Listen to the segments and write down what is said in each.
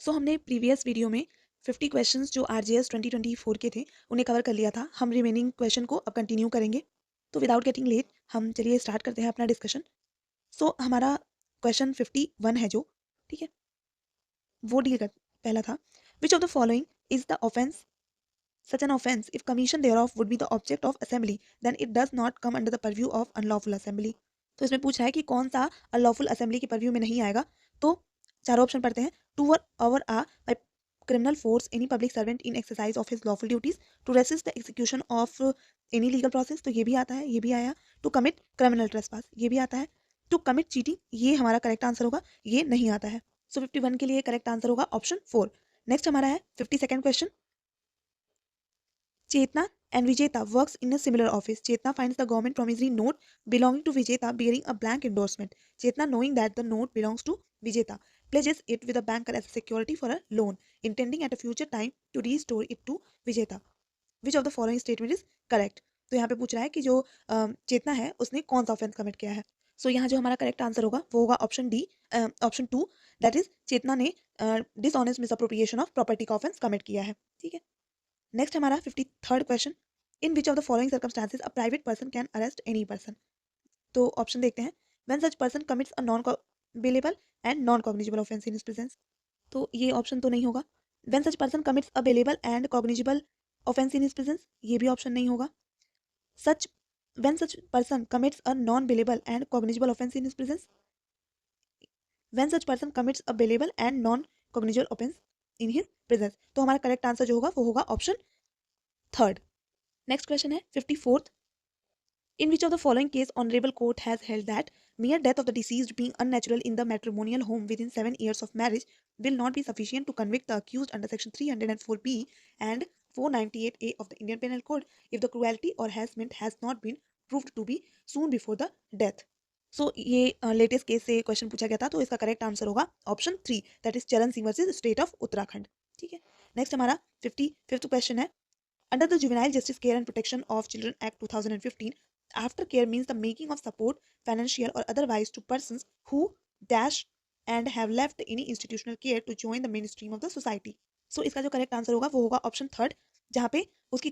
हमने previous video में 50 questions जो आरजेएस 2024 के थे उन्हें कवर कर लिया था। हम रिमेनिंग क्वेश्चन को अब कंटिन्यू करेंगे। तो विदाउट गेटिंग लेट हम चलिए स्टार्ट करते हैं अपना डिस्कशन। हमारा क्वेश्चन 51 है जो, ठीक है, वो डील कर पहला था, विच of the following is the offence such an offense if commission thereof would be the object of assembly then it does not come under the purview of unlawful assembly। तो इसमें पूछ रहा है कि कौन सा अनलॉफुल असेंबली की purview में नहीं आएगा। तो चारों ऑप्शन पढ़ते हैं। To overawe by criminal force any public servant in exercise of his lawful duties to resist the execution of any legal process, तो ये भी आता है, ये भी आया। टू कमिट criminal trespass, ये भी आता है। टू कमिट चीटिंग, ये हमारा करेक्ट आंसर होगा, ये नहीं आता है। 51 के लिए करेक्ट आंसर होगा ऑप्शन 4। नेक्स्ट हमारा है 52nd question. Chetna and Vijeta works in a similar office. Chetna finds the government promissory note belonging to Vijeta bearing a blank endorsement. Chetna, knowing that the note belongs to Vijeta, pledges it with a banker as a security for a loan, intending at a future time to restore it to Vijeta. Which of the following statement is correct? तो यहाँ पे पूछ रहा है कि जो चेतना है उसने कौन सा ऑफेंस कमिट किया है। यहाँ जो हमारा करेक्ट आंसर होगा वो होगा option D, option 2, that is Chetna ने डिसऑनेस्ट मिसअप्रोप्रिएशन ऑफ प्रॉपर्टी का ऑफेंस कमिट किया है। ठीक है। नेक्स्ट हमारा 53rd question, in which of the following circumstances a private person can arrest any person. तो ऑप्शन देखते हैं। When such person commits a non bailable and non cognizable offence in his presence, तो ये option तो नहीं होगा। When such person commits a bailable and cognizable offence in his presence, ये भी ऑप्शन नहीं होगा। Such when such person commits a non bailable and cognizable offence in his presence, when such person commits a bailable and non cognizable offence in his presence, तो हमारा correct answer जो होगा वो होगा ऑप्शन 3rd। नेक्स्ट क्वेश्चन है 54th। In which of the following case honorable court has held that mere death of the deceased being unnatural in the matrimonial home within 7 years of marriage will not be sufficient to convict the accused under section 304B and 498A of the Indian Penal Code if the cruelty or harassment has not been proved to be soon before the death। ये latest case से question पूछा गया था, तो इसका correct answer होगा option 3, that is चरण Singh versus state of Uttarakhand. ठीक है। नेक्स्ट हमारा 55th क्वेश्चन है। Under the Juvenile Justice Care and Protection of Children Act 2015, aftercare means the making of support, financial or otherwise, to persons who dash and have left any institutional care to join the mainstream of the society। इसका जो correct answer होगा वो होगा option 3rd, जहाँ पे उसकी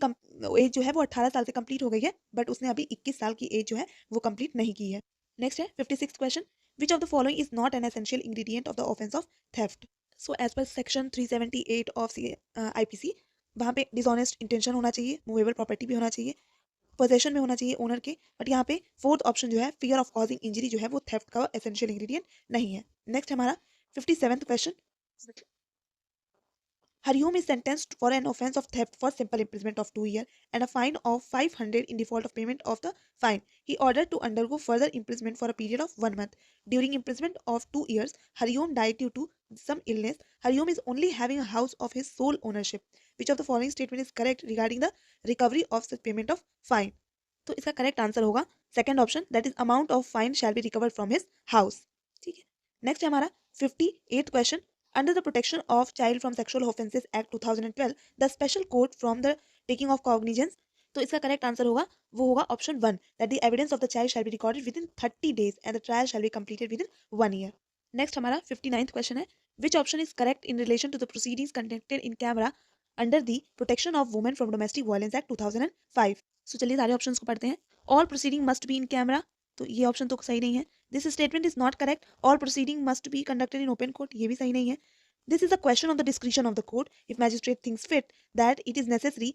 as जो है वो 18 साल से कंप्लीट हो गई है, बट उसने अभी 21 साल की एज जो है वो कंप्लीट नहीं की है। नेक्स्ट है 56th question. Which of the following is not an essential ingredient of the offence of theft. As per section 378 of IPC, वहाँ पे डिसऑनेस्ट इंटेंशन होना चाहिए, मूवेबल प्रॉपर्टी भी होना चाहिए, पोजेशन में होना चाहिए ओनर के, बट यहाँ पे 4th ऑप्शन जो है फियर ऑफ कॉजिंग इंजरी जो है वो थेफ्ट का एसेंशियल इंग्रेडिएंट नहीं है। नेक्स्ट हमारा 57th question. Hariom is sentenced for an offence of theft for simple imprisonment of 2 years and a fine of 500 in default of payment of the fine. He ordered to undergo further imprisonment for a period of 1 month. During imprisonment of 2 years, Hariom died due to some illness. Hariom is only having a house of his sole ownership. Which of the following statement is correct regarding the recovery of such payment of fine? तो इसका correct answer होगा second option, that is amount of fine shall be recovered from his house. ठीक है। Next है हमारा 58th question. Under the Protection of Child from Sexual Offences Act 2012, the special court from the taking of cognizance, तो इसका correct answer होगा वो होगा option 1, that the evidence of the child shall be recorded within 30 days and the trial shall be completed within 1 year। Next हमारा 59th question है। Which option is correct in relation to the proceedings conducted in camera under the Protection of Women from Domestic Violence Act 2005? चलिए सारे options को पढ़ते हैं। All proceeding must be in camera, तो ये option तो सही नहीं है। This statement is not correct. All proceeding must be conducted in open court, ये भी सही नहीं है। This is a question of the description of the court, if magistrate thinks fit that it is necessary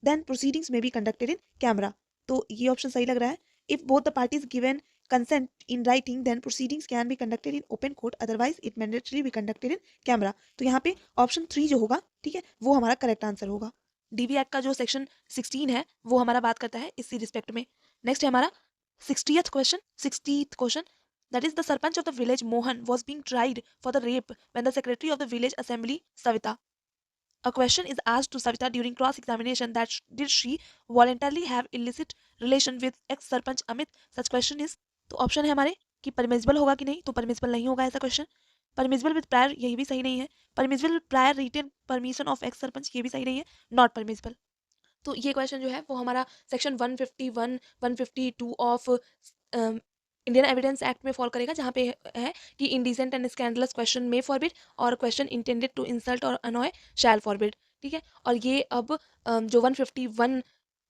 then proceedings may be conducted in camera, तो ये option सही लग रहा है। If both the parties given consent in writing then proceedings can be conducted in open court, otherwise it mandatory B conducted in camera, तो यहाँ पे option 3 जो होगा, ठीक है, वो हमारा करेक्ट आंसर होगा। डीवी एक्ट का जो सेक्शन 16 है वो हमारा बात करता है इसी रिस्पेक्ट में। नेक्स्ट है हमारा 60th question, that is the sarpanch of the village Mohan was being tried for the rape when the secretary of the village assembly Savita, a question is asked to Savita during cross examination that did she voluntarily have illicit relation with ex sarpanch Amit, such question is, तो option है हमारे कि permissible होगा कि नहीं, तो permissible नहीं होगा ऐसा क्वेश्चन। परमिसिबल विद प्रायर, यही भी सही नहीं है। Permissible with prior written permission of ex sarpanch, ये भी सही नहीं है। नॉट परमिसिबल, तो ये क्वेश्चन जो है वो हमारा section 151 152 of Indian evidence act में फॉल करेगा, जहाँ पे है कि indecent and scandalous question may forbid और क्वेश्चन इंटेंडेड टू इंसल्ट और अनॉय शैल फॉरबिड। ठीक है, और ये अब जो 151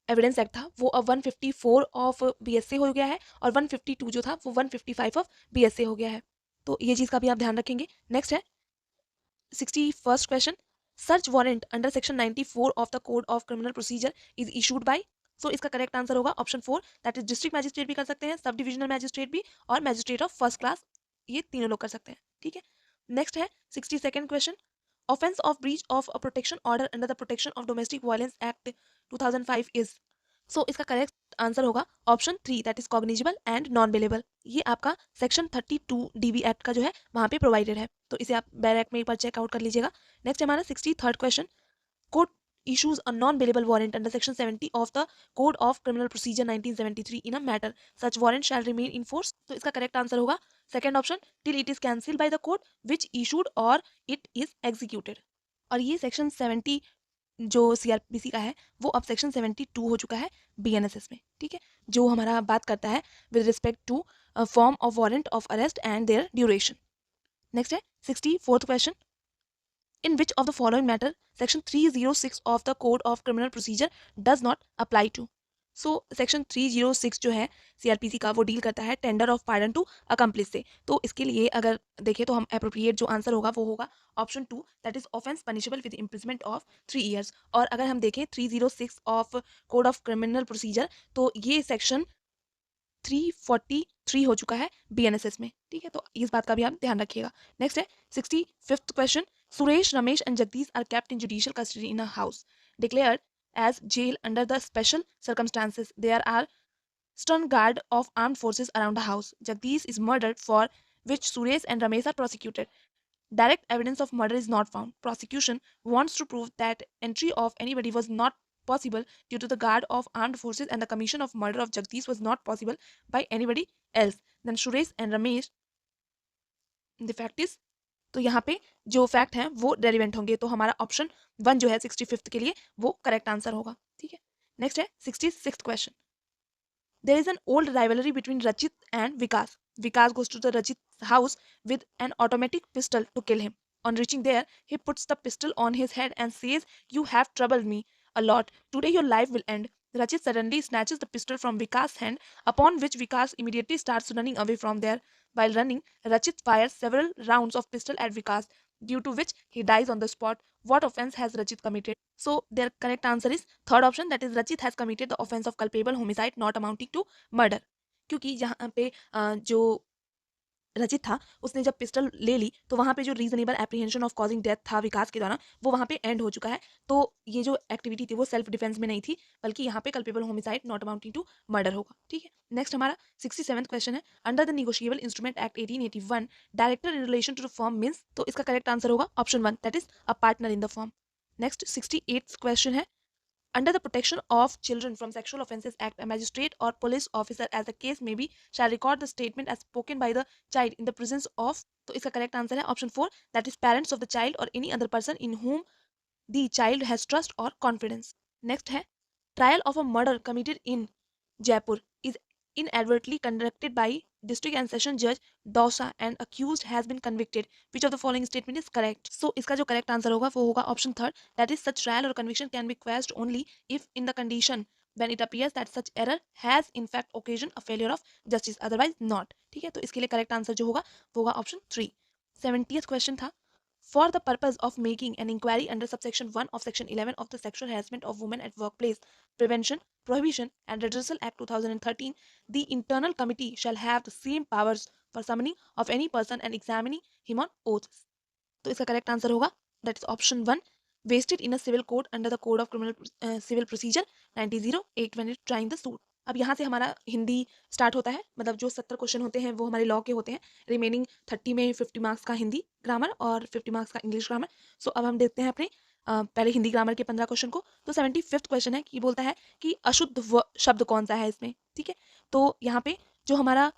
एविडेंस एक्ट था वो अब 154 ऑफ बीएसए हो गया है, और 152 जो था वो 155 ऑफ बीएसए हो गया है। तो ये चीज़ का भी आप ध्यान रखेंगे। नेक्स्ट है 61st question, search warrant under section 94 of the code of criminal procedure is issued by. So इसका करेक्ट आंसर होगा option 4, that is district magistrate भी कर सकते हैं, सब डिविजनल मैजिस्ट्रेट भी, और मैजिस्ट्रेट ऑफ फर्स्ट क्लास, ये तीनों लोग कर सकते हैं। ठीक है, नेक्स्ट है 62nd question, offence of breach of a protection order under the protection of domestic violence act 2005 is. So इसका करेक्ट आंसर होगा option 3, that is cognizable and non bailable. ये आपका सेक्शन 32 डीबी एक्ट का जो है वहां पे प्रोवाइडेड है, तो इसे आप बैरक में एक बार चेकआउट कर लीजिएगा। नेक्स्ट हमारा 63rd question, court issues a non-bailable warrant under section 70 of the code of criminal procedure 1973 in a matter, such warrant shall remain in force। तो इसका करेक्ट आंसर होगा second option, till it is cancelled by the court which issued or it is executed। और ये section 70 जो CrPC का है वो अब सेक्शन 72 हो चुका है बीएनएसएस में। ठीक है, जो हमारा बात करता है with respect to form of warrant of arrest and their duration. Next है 64th question, in which of the following matter section 306 of the code of criminal procedure does not apply to। So section 306 जो है CrPC का वो deal करता है tender of pardon to accomplice से। तो इसके लिए अगर देखें तो हम अप्रोप्रिएट जो आंसर होगा वो होगा option 2, that is offence punishable with imprisonment of 3 years. और अगर हम देखें 306 of code of criminal procedure, तो ये सेक्शन 343 हो चुका है बीएनएसएस में। ठीक है, तो इस बात का भी आप ध्यान रखिएगा। नेक्स्ट है 65th question, Suresh, Ramesh and Jagdish are kept in judicial custody in a house declared as jail under the special circumstances। There are stern guard of armed forces around the house। Jagdish is murdered, for which Suresh and Ramesh are prosecuted। Direct evidence of murder is not found। Prosecution wants to prove that entry of anybody was not possible due to the guard of armed forces, and the commission of murder of Jagdish was not possible by anybody else than Suresh and Ramesh। The fact is, तो यहाँ पे जो fact हैं वो relevant होंगे, तो हमारा option 1 जो है 65th के लिए वो करेक्ट आंसर होगा। ठीक है, नेक्स्ट है 66th question, there is an old rivalry between Rachit and Vikas। Vikas goes to the Rachit's house with an automatic pistol to kill him। On reaching there, he puts the pistol on his head and says, "You have troubled me a lot. Today your life will end." Rachit suddenly snatches the pistol from Vikas' hand, upon which Vikas immediately starts running away from there। While running, Rachit fires several rounds of pistol at Vikas, due to which he dies on the spot। What offense has Rachit committed? So their correct answer is third option, that is Rachit has committed the offense of culpable homicide not amounting to murder। क्योंकि यहाँ पे जो रचित था उसने जब pistol ले ली तो वहाँ पे जो reasonable apprehension of causing death था विकास के द्वारा वो वहाँ पे एंड हो चुका है। तो ये जो एक्टिविटी थी वो सेल्फ डिफेंस में नहीं थी, बल्कि यहाँ पे culpable homicide not amounting to murder होगा। ठीक है, नेक्स्ट हमारा 67th क्वेश्चन है, under the negotiable instrument act 1881 director in relation to the firm means. तो इसका करेक्ट आंसर होगा option 1, that is a partner in the firm. Next 68th question है, under the Protection of Children from Sexual Offences Act, a magistrate or police officer, as the case may be, shall record the statement as spoken by the child in the presence of। तो इसका correct answer है option 4, that is parents of the child और any other person in whom the child has trust or confidence। Next है, trial of a murder committed in Jaipur is inadvertently conducted by district and session judge Dausa and accused has been convicted। Which of the following statement is correct? So इसका जो correct answer होगा वो होगा option third, that is such trial or conviction can be quashed only if in the condition when it appears that such error has in fact occasioned a failure of justice, otherwise not। ठीक है, तो इसके लिए correct answer जो होगा वो होगा option 3। 70th question था, for the purpose of making an inquiry under subsection 1 of section 11 of the Sexual Harassment of Women at Workplace Prevention, Prohibition and Redressal Act 2013, the internal committee shall have the same powers for summoning of any person and examining him on oaths। तो इसका correct answer होगा that is option 1, vested in a civil code under the code of criminal civil procedure 1908 when it trying the suit. अब यहाँ से हमारा Hindi start होता है, मतलब जो 70 क्वेश्चन होते हैं वो हमारे लॉ के होते हैं, रिमेनिंग 30 में 50 मार्क्स का हिंदी ग्रामर और 50 मार्क्स का इंग्लिश ग्रामर। सो अब हम देखते हैं अपने पहले हिंदी ग्रामर के 15 क्वेश्चन को। तो 75th क्वेश्चन है कि बोलता है कि अशुद्ध शब्द कौन सा है इसमें। ठीक है, तो यहाँ पे जो हमारा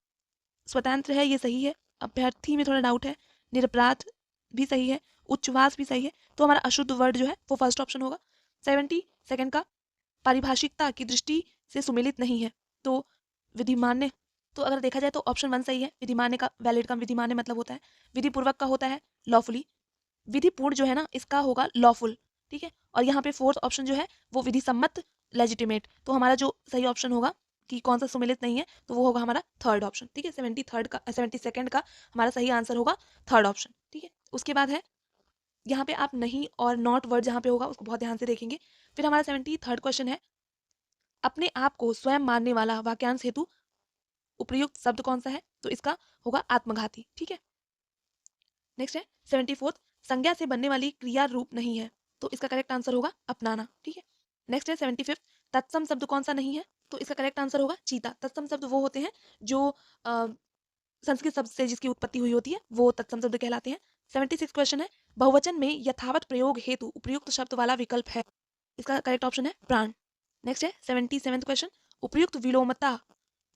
स्वतंत्र है ये सही है, अभ्यर्थी में थोड़ा डाउट है, निरपराध भी सही है, उच्छ्वास भी सही है, तो हमारा अशुद्ध वर्ड जो है वो फर्स्ट ऑप्शन होगा। 72nd का, पारिभाषिकता की दृष्टि से सुमेलित नहीं है, तो विधिमान्य तो अगर देखा जाए तो ऑप्शन 1 सही है। विधिमान्य का, वैलिड का विधिमान्य मतलब होता है, विधिपूर्वक का होता है लॉफुली, विधिपूर्ण जो है ना इसका होगा लॉफुल, ठीक है। और यहाँ पे फोर्थ ऑप्शन जो है वो विधि सम्मत लेजिटिमेट। तो हमारा जो सही ऑप्शन होगा कि कौन सा सुमेलित नहीं है, तो वो होगा हमारा थर्ड ऑप्शन, ठीक है। 72nd का हमारा सही आंसर होगा थर्ड ऑप्शन, ठीक है। उसके बाद है यहाँ पे आप नहीं और नॉट वर्ड जहाँ पे होगा उसको बहुत ध्यान से देखेंगे। फिर हमारा 73rd क्वेश्चन है, अपने आप को स्वयं मानने वाला वाक्यांश हेतु उपयुक्त शब्द कौन सा है, तो इसका होगा आत्मघाती, ठीक है। नेक्स्ट है 74th, संज्ञा से बनने वाली क्रिया रूप नहीं है, तो इसका करेक्ट आंसर होगा अपनाना, ठीक है। नेक्स्ट है 75th, तत्सम शब्द कौन सा नहीं है, तो इसका करेक्ट आंसर होगा चीता। तत्सम शब्द वो होते हैं जो संस्कृत शब्द से जिसकी उत्पत्ति हुई होती है, वो तत्सम शब्द कहलाते हैं। 76 क्वेश्चन है, बहुवचन में यथावत प्रयोग हेतु उपयुक्त शब्द वाला विकल्प है, इसका करेक्ट ऑप्शन है प्राण। नेक्स्ट है 77 क्वेश्चन, उपयुक्त विलोमता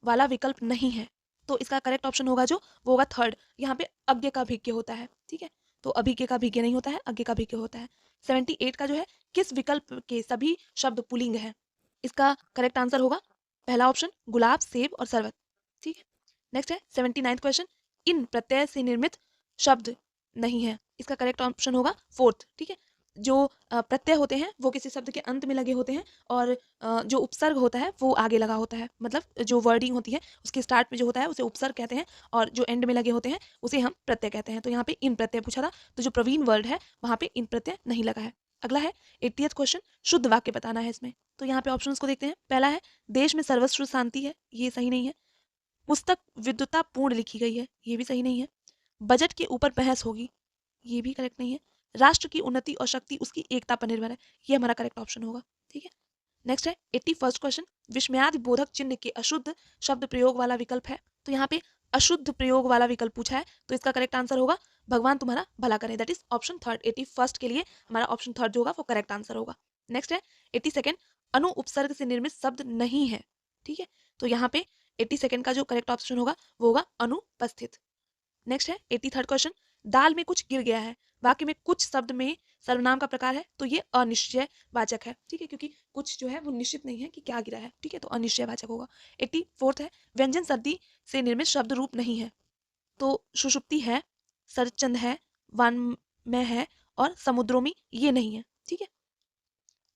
वाला विकल्प नहीं है, तो इसका करेक्ट ऑप्शन होगा जो वो होगा थर्ड। यहाँ पे अज्ञ का भिज्ञ होता है, ठीक है, तो अभिज्ञ का भिज्ञ नहीं होता है, अज्ञ का भिज्ञ होता है। 78 का जो है, किस विकल्प के सभी शब्द पुल्लिंग है, इसका करेक्ट आंसर होगा पहला ऑप्शन गुलाब, सेब और शरबत, ठीक है। नेक्स्ट है 79 क्वेश्चन, इन प्रत्यय से निर्मित शब्द नहीं है, इसका करेक्ट ऑप्शन होगा फोर्थ, ठीक है। जो प्रत्यय होते हैं वो किसी शब्द के अंत में लगे होते हैं, और जो उपसर्ग होता है वो आगे लगा होता है, मतलब जो वर्डिंग होती है उसके स्टार्ट में जो होता है उसे उपसर्ग कहते हैं, और जो एंड में लगे होते हैं उसे हम प्रत्यय कहते हैं। तो यहाँ पे इन प्रत्यय पूछा था, तो जो प्रवीण वर्ड है वहाँ पे इन प्रत्यय नहीं लगा है। अगला है 80th क्वेश्चन, शुद्ध वाक्य बताना है इसमें। तो यहाँ पे ऑप्शंस को देखते हैं। पहला है, देश में सर्वश्र शांति है, ये सही नहीं है। पुस्तक विद्वता पूर्ण लिखी गई है, ये भी सही नहीं है। बजट के ऊपर बहस होगी, ये भी करेक्ट नहीं है। राष्ट्र की उन्नति और शक्ति उसकी एकता पर निर्भर है, ये हमारा करेक्ट ऑप्शन होगा, ठीक है। नेक्स्ट है 81st क्वेश्चन, विस्मयादि बोधक चिन्ह के अशुद्ध शब्द प्रयोग वाला विकल्प है, तो यहाँ पे अशुद्ध प्रयोग वाला विकल्प पूछा है, तो इसका करेक्ट आंसर होगा भगवान तुम्हारा भला करे, that is option third. 81st के लिए हमारा ऑप्शन थर्ड जो होगा वो करेक्ट आंसर होगा। नेक्स्ट है 82nd, अनु उपसर्ग से निर्मित शब्द नहीं है, ठीक है, तो यहाँ पे 82nd का जो करेक्ट ऑप्शन होगा वो होगा अनुपस्थित। नेक्स्ट है 83rd क्वेश्चन, दाल में कुछ गिर गया है, वाक्य में कुछ शब्द में सर्वनाम का प्रकार है, तो ये अनिश्चय वाचक है, ठीक है, क्योंकि कुछ जो है वो निश्चित नहीं है कि क्या गिरा है, ठीक है, तो अनिश्चय वाचक होगा। 84th है, व्यंजन संधि से निर्मित शब्द रूप नहीं है, तो सुषुप्ति है, सरचंद है, वन में है, और समुद्रों में ये नहीं है, ठीक है।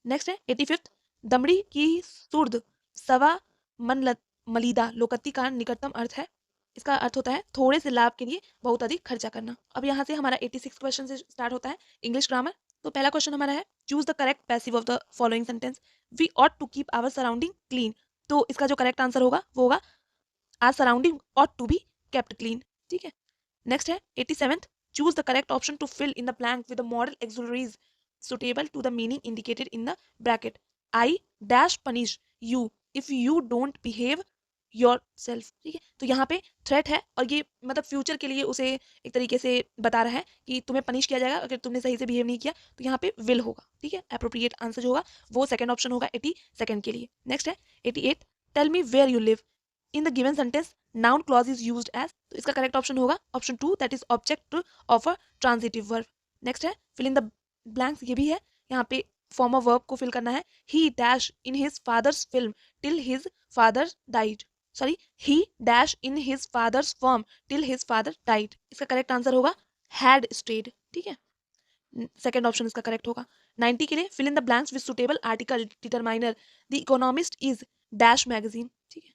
नेक्स्ट है 85th, दमड़ी की सुर्द सवा मन मलिदा लोकत्ति का निकटतम अर्थ है, इसका अर्थ होता है थोड़े से लाभ के लिए बहुत अधिक खर्चा करना। अब यहाँ से हमारा 86 क्वेश्चन से स्टार्ट होता है इंग्लिश ग्रामर। तो पहला क्वेश्चन हमारा है, choose the correct passive of the following sentence, we ought to keep our surrounding clean, तो इसका जो करेक्ट आंसर होगा वो होगा our surrounding ought to be kept clean, ठीक है। नेक्स्ट है 87th, choose the correct option to fill in the blank with the modal auxiliaries suitable to the meaning indicated in the bracket. I dash punish you if you don't behave yourself, ठीक है। तो यहाँ पे threat है, और ये मतलब future के लिए उसे एक तरीके से बता रहा है कि तुम्हें पनिश किया जाएगा अगर तुमने सही से बिहेव नहीं किया, तो यहाँ पे विल होगा, ठीक है। अप्रोप्रिएट आंसर जो होगा वो सेकंड ऑप्शन होगा 82nd के लिए। नेक्स्ट है 88, tell me where you live, in the given sentence noun clause is used as, तो इसका करेक्ट ऑप्शन होगा option 2, that is object of a transitive verb. Next है फिल इन द ब्लैंक्स, ये भी है, यहाँ पे फॉर्म ऑफ वर्ब को फिल करना है। He dash in his father's film till his father died, sorry, he dash in his father's firm till his father died, इसका करेक्ट आंसर होगा हैड स्टेड, ठीक है, सेकंड ऑप्शन इसका correct होगा। 90 के लिए fill in the blanks with suitable article determiner, the economist is dash magazine, ठीक है,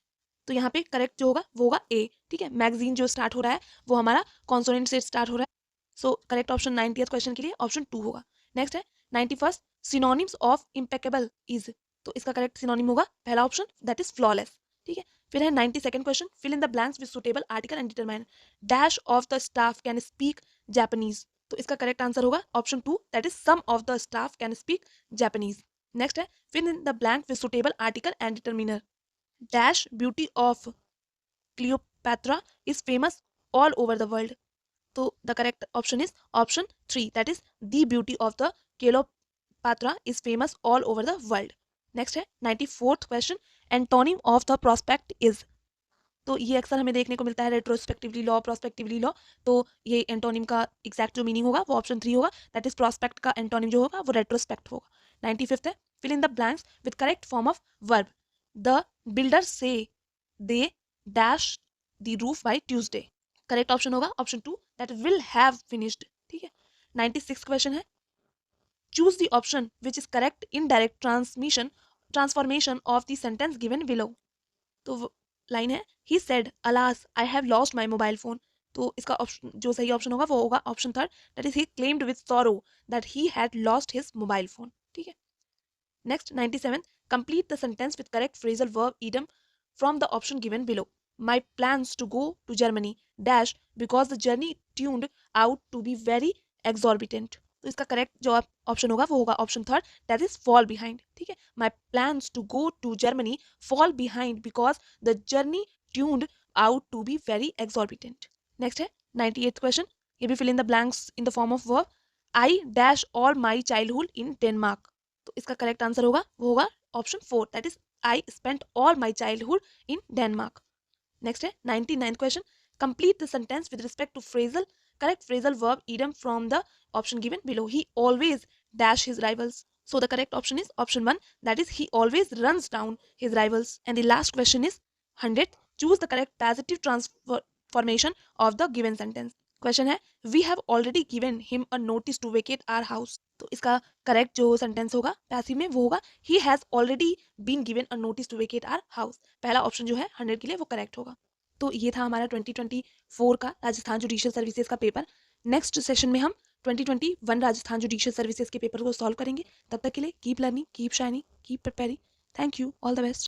तो यहाँ पे करेक्ट जो होगा वो होगा ए, ठीक है। मैगजीन जो स्टार्ट हो रहा है वो हमारा कॉन्सोनेंट से स्टार्ट हो रहा है, so correct option 90th question के लिए ऑप्शन 2 होगा। नेक्स्ट है 91st, synonyms of impeccable is, तो इसका करेक्ट सिनोनिम होगा पहला ऑप्शन, दैट इज फ्लॉलेस, ठीक है। फिर है 92nd question, fill in the blanks with suitable article and determine, dash of the staff can speak Japanese, तो इसका करेक्ट आंसर होगा option 2, that is some of the staff can speak Japanese. Next है fill in the blank with suitable article and determiner, dash beauty of Cleopatra is famous all over the world, तो the correct option is option 3, that is the beauty of the Cleopatra is famous all over the world. Next है 94th question, antonym of the prospect is, तो ये अक्सर हमें देखने को मिलता है रेट्रोस्पेक्टिवली लॉ, प्रोस्पेक्टिवली लॉ, तो ये एंटोनिम का एग्जैक्ट जो मीनिंग होगा वो ऑप्शन 3 होगा, दैट इज प्रोस्पेक्ट का एंटोनिम जो होगा वो रेट्रोस्पेक्ट होगा। 95th है, fill in the blanks with correct form of verb, the builder says they dash the roof by Tuesday. Correct option होगा option 2 that will have finished. ठीक है, 96 question है, choose the option which is correct in direct transformation of the sentence given below. तो line है he said alas I have lost my mobile phone. तो इसका option जो सही option होगा वो होगा option third, that is he claimed with sorrow that he had lost his mobile phone. ठीक है, next 97, complete the sentence with correct phrasal verb idiom from the option given below. My plans to go to Germany dash because the journey tuned out to be very exorbitant. तो इसका correct जो option होगा वो होगा option third, that is fall behind. ठीक है, my plans to go to Germany fall behind because the journey tuned out to be very exorbitant. Next है 98th question, ये भी fill in the blanks in the form of verb. I dash all my childhood in Denmark. तो इसका correct answer होगा वो होगा option 4, that is I spent all my childhood in Denmark. Next है 99th question, complete the sentence with respect to phrasal correct phrasal verb idiom from the option given below. He always dash his rivals. So the correct option is option 1, that is he always runs down his rivals. And the last question is 100th, choose the correct passive transformation of the given sentence. Question है we have already given him a notice to vacate our house. तो इसका correct जो sentence होगा passive में वो होगा he has already been given a notice to vacate our house. पहला option जो है 100 के लिए वो करेक्ट होगा। तो ये था हमारा 2024 का राजस्थान जुडिशियल सर्विसेज का पेपर। नेक्स्ट सेशन में हम 2021 राजस्थान जुडिशियल सर्विसेज के पेपर को सॉल्व करेंगे। तब तक के लिए keep learning, keep shining, keep preparing. Thank you, all the best.